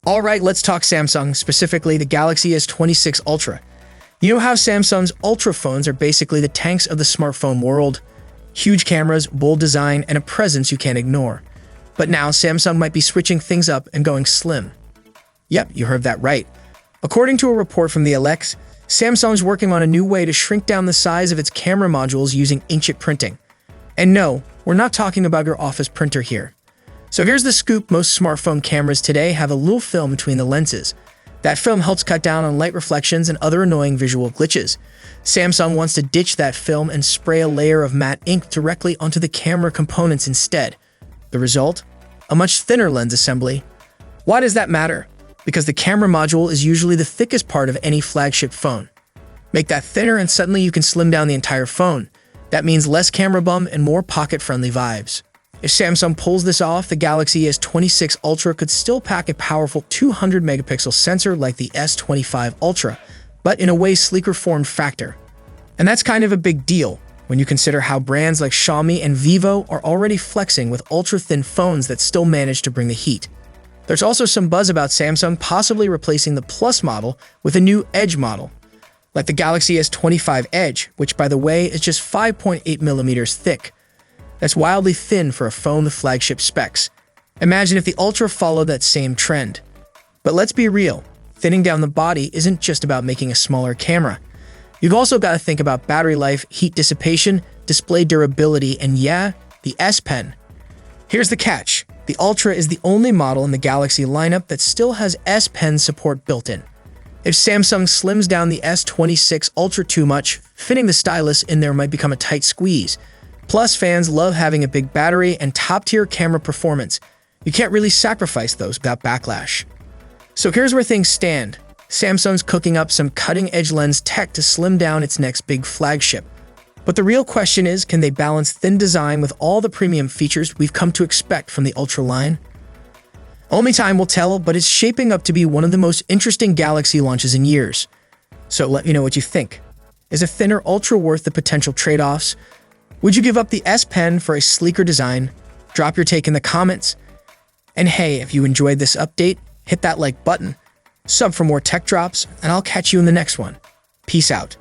Alright, let's talk Samsung, specifically the Galaxy S26 Ultra. You know how Samsung's Ultra phones are basically the tanks of the smartphone world? Huge cameras, bold design, and a presence you can't ignore. But now Samsung might be switching things up and going slim. Yep, you heard that right. According to a report from the Alex, Samsung's working on a new way to shrink down the size of its camera modules using inkjet printing. And no, we're not talking about your office printer here. So here's the scoop: most smartphone cameras today have a little film between the lenses. That film helps cut down on light reflections and other annoying visual glitches. Samsung wants to ditch that film and spray a layer of matte ink directly onto the camera components instead. The result? A much thinner lens assembly. Why does that matter? Because the camera module is usually the thickest part of any flagship phone. Make that thinner and suddenly you can slim down the entire phone. That means less camera bum and more pocket-friendly vibes. If Samsung pulls this off, the Galaxy S26 Ultra could still pack a powerful 200-megapixel sensor like the S25 Ultra, but in a way sleeker form factor. And that's kind of a big deal when you consider how brands like Xiaomi and Vivo are already flexing with ultra-thin phones that still manage to bring the heat. There's also some buzz about Samsung possibly replacing the Plus model with a new Edge model, like the Galaxy S25 Edge, which by the way is just 5.8mm thick. That's wildly thin for a phone with flagship specs. Imagine if the Ultra followed that same trend. But let's be real, thinning down the body isn't just about making a smaller camera. You've also got to think about battery life, heat dissipation, display durability, and yeah, the S Pen. Here's the catch: the Ultra is the only model in the Galaxy lineup that still has S Pen support built in. If Samsung slims down the S26 Ultra too much, fitting the stylus in there might become a tight squeeze. Plus, fans love having a big battery and top-tier camera performance. You can't really sacrifice those without backlash. So here's where things stand. Samsung's cooking up some cutting-edge lens tech to slim down its next big flagship. But the real question is, can they balance thin design with all the premium features we've come to expect from the Ultra line? Only time will tell, but it's shaping up to be one of the most interesting Galaxy launches in years. So let me know what you think. Is a thinner Ultra worth the potential trade-offs? Would you give up the S Pen for a sleeker design? Drop your take in the comments. And hey, if you enjoyed this update, hit that like button, sub for more tech drops, and I'll catch you in the next one. Peace out.